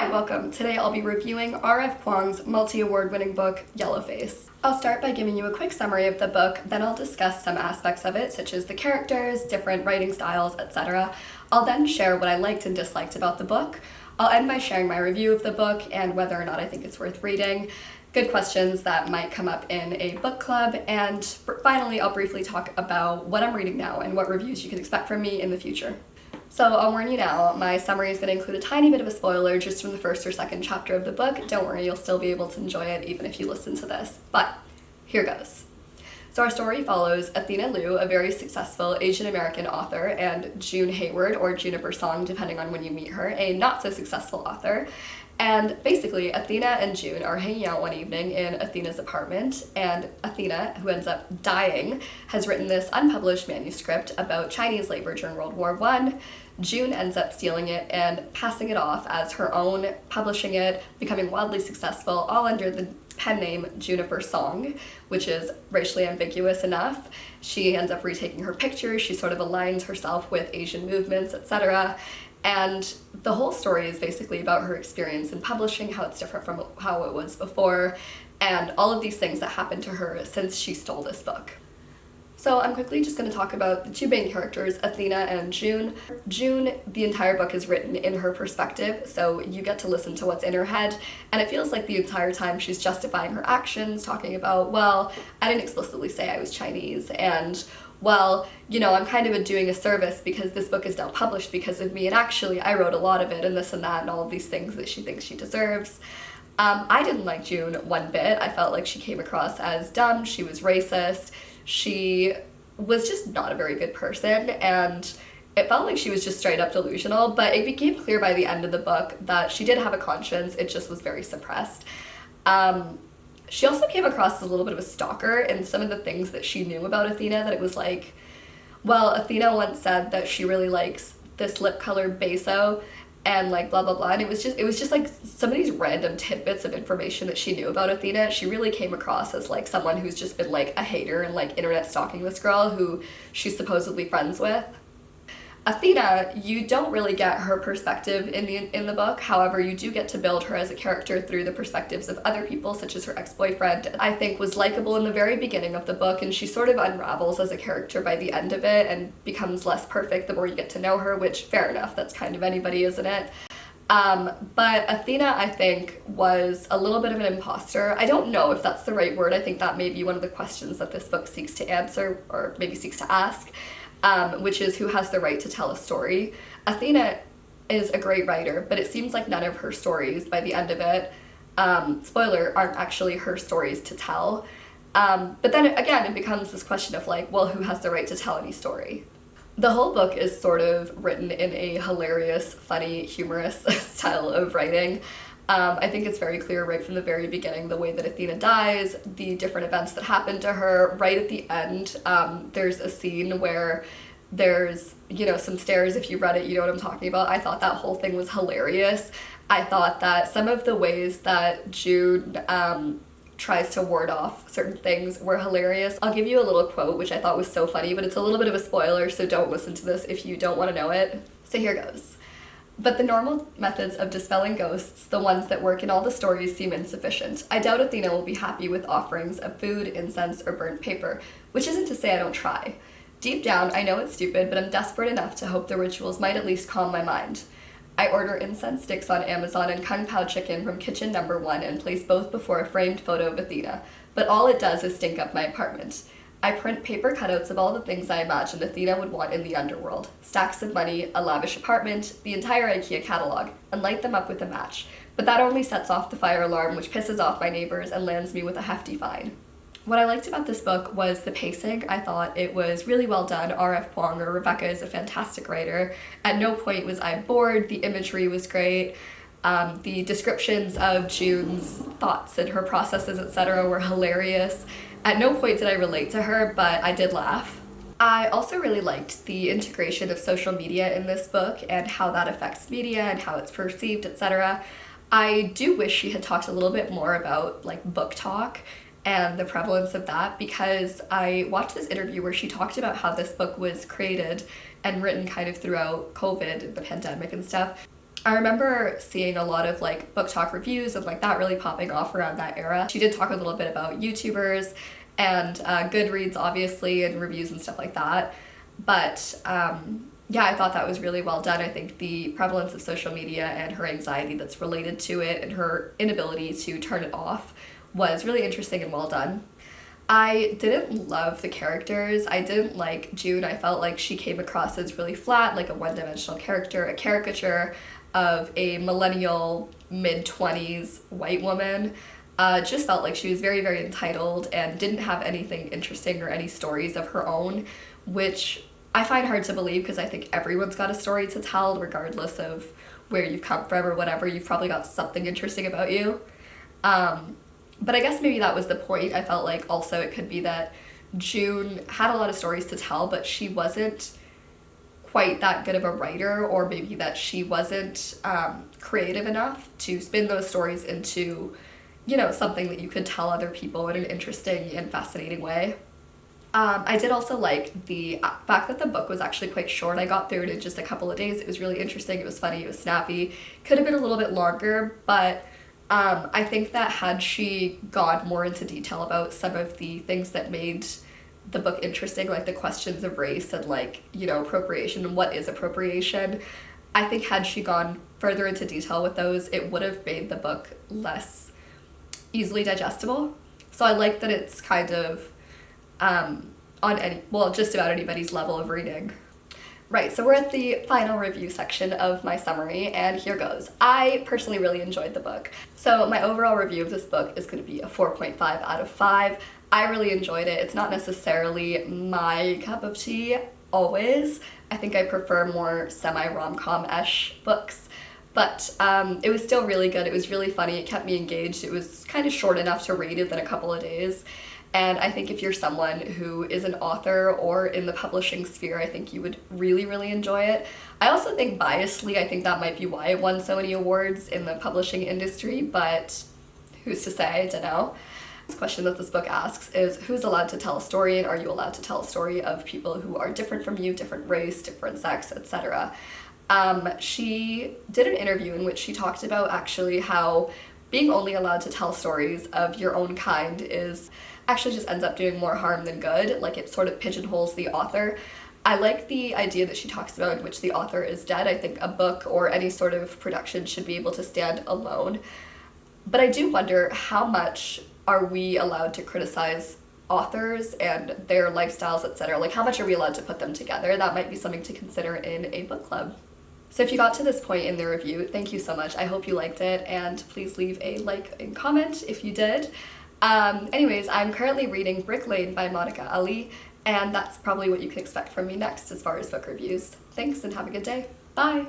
Hi, welcome. Today I'll be reviewing RF Kuang's multi-award winning book, Yellowface. I'll start by giving you a quick summary of the book, then I'll discuss some aspects of it, such as the characters, different writing styles, etc. I'll then share what I liked and disliked about the book. I'll end by sharing my review of the book and whether or not I think it's worth reading, good questions that might come up in a book club, and finally I'll briefly talk about what I'm reading now and what reviews you can expect from me in the future. So I'll warn you now, my summary is going to include a tiny bit of a spoiler just from the first or second chapter of the book. Don't worry, you'll still be able to enjoy it even if you listen to this. But here goes. So our story follows Athena Liu, a very successful Asian American author, and June Hayward, or Juniper Song, depending on when you meet her, a not so successful author. And basically, Athena and June are hanging out one evening in Athena's apartment, and Athena, who ends up dying, has written this unpublished manuscript about Chinese labor during World War I. June ends up stealing it and passing it off as her own, publishing it, becoming wildly successful, all under the pen name Juniper Song, which is racially ambiguous enough. She ends up retaking her pictures, she sort of aligns herself with Asian movements, etc. And the whole story is basically about her experience in publishing, how it's different from how it was before, and all of these things that happened to her since she stole this book. So I'm quickly just going to talk about the two main characters, Athena and June. June, the entire book is written in her perspective, so you get to listen to what's in her head, and it feels like the entire time she's justifying her actions, talking about, well, I didn't explicitly say I was Chinese, and well, you know, I'm kind of doing a service because this book is now published because of me, and actually I wrote a lot of it, and this and that, and all of these things that she thinks she deserves. I didn't like June one bit. I felt like she came across as dumb, she was racist, she was just not a very good person, and it felt like she was just straight up delusional, but it became clear by the end of the book that she did have a conscience, it just was very suppressed. She also came across as a little bit of a stalker in some of the things that she knew about Athena, that it was like, well, Athena once said that she really likes this lip color beso, and like blah blah blah, and it was just like some of these random tidbits of information that she knew about Athena. She really came across as like someone who's just been like a hater and like internet stalking this girl who she's supposedly friends with. Athena, you don't really get her perspective in the book, however you do get to build her as a character through the perspectives of other people, such as her ex-boyfriend. I think was likable in the very beginning of the book, and she sort of unravels as a character by the end of it and becomes less perfect the more you get to know her, which, fair enough, that's kind of anybody, isn't it? But Athena, I think, was a little bit of an imposter. I don't know if that's the right word. I think that may be one of the questions that this book seeks to answer, or maybe seeks to ask. Which is who has the right to tell a story. Athena is a great writer, but it seems like none of her stories by the end of it, spoiler, aren't actually her stories to tell. But then again, it becomes this question of like, well, who has the right to tell any story? The whole book is sort of written in a hilarious, funny, humorous style of writing. I think it's very clear right from the very beginning the way that Athena dies, the different events that happen to her. Right at the end, there's a scene where there's, you know, some stairs. If you read it, you know what I'm talking about. I thought that whole thing was hilarious. I thought that some of the ways that June tries to ward off certain things were hilarious. I'll give you a little quote, which I thought was so funny, but it's a little bit of a spoiler, so don't listen to this if you don't want to know it. So here goes. But the normal methods of dispelling ghosts, the ones that work in all the stories, seem insufficient. I doubt Athena will be happy with offerings of food, incense, or burnt paper, which isn't to say I don't try. Deep down, I know it's stupid, but I'm desperate enough to hope the rituals might at least calm my mind. I order incense sticks on Amazon and Kung Pao chicken from kitchen number 1 and place both before a framed photo of Athena, but all it does is stink up my apartment. I print paper cutouts of all the things I imagine Athena would want in the underworld. Stacks of money, a lavish apartment, the entire IKEA catalog, and light them up with a match. But that only sets off the fire alarm, which pisses off my neighbors and lands me with a hefty fine. What I liked about this book was the pacing. I thought it was really well done. RF Kuang, or Rebecca, is a fantastic writer. At no point was I bored. The imagery was great. The descriptions of June's thoughts and her processes, etc., were hilarious. At no point did I relate to her, but I did laugh. I also really liked the integration of social media in this book and how that affects media and how it's perceived, etc. I do wish she had talked a little bit more about like book talk and the prevalence of that, because I watched this interview where she talked about how this book was created and written kind of throughout COVID, the pandemic and stuff. I remember seeing a lot of like book talk reviews and like that really popping off around that era. She did talk a little bit about YouTubers and Goodreads obviously and reviews and stuff like that. But yeah, I thought that was really well done. I think the prevalence of social media and her anxiety that's related to it and her inability to turn it off was really interesting and well done. I didn't love the characters. I didn't like June. I felt like she came across as really flat, like a one-dimensional character, a caricature of a millennial, mid-20s white woman. Just felt like she was very, very entitled and didn't have anything interesting or any stories of her own, which I find hard to believe because I think everyone's got a story to tell regardless of where you've come from or whatever. You've probably got something interesting about you. But I guess maybe that was the point. I felt like also it could be that June had a lot of stories to tell, but she wasn't quite that good of a writer, or maybe that she wasn't creative enough to spin those stories into, you know, something that you could tell other people in an interesting and fascinating way. I did also like the fact that the book was actually quite short. I got through it in just a couple of days. It was really interesting. It was funny. It was snappy. Could have been a little bit longer, but I think that had she gone more into detail about some of the things that made the book interesting, like the questions of race and like, you know, appropriation and what is appropriation, I think had she gone further into detail with those, it would have made the book less easily digestible. So I like that it's kind of on just about anybody's level of reading. Right, so we're at the final review section of my summary, and here goes. I personally really enjoyed the book. So my overall review of this book is going to be a 4.5 out of 5. I really enjoyed it. It's not necessarily my cup of tea, always. I think I prefer more semi-rom-com-esh books. But it was still really good. It was really funny. It kept me engaged. It was kind of short enough to read within a couple of days. And I think if you're someone who is an author or in the publishing sphere, I think you would really, really enjoy it. I also think biasedly, I think that might be why it won so many awards in the publishing industry, but who's to say? I don't know. This question that this book asks is, who's allowed to tell a story, and are you allowed to tell a story of people who are different from you, different race, different sex, etc.? She did an interview in which she talked about actually how being only allowed to tell stories of your own kind is actually just ends up doing more harm than good. Like, it sort of pigeonholes the author. I like the idea that she talks about in which the author is dead. I think a book or any sort of production should be able to stand alone. But I do wonder, how much are we allowed to criticize authors and their lifestyles, etc.? Like, how much are we allowed to put them together? That might be something to consider in a book club. So if you got to this point in the review, thank you so much. I hope you liked it, and please leave a like and comment if you did. Anyways, I'm currently reading Brick Lane by Monica Ali, and that's probably what you can expect from me next as far as book reviews. Thanks, and have a good day. Bye!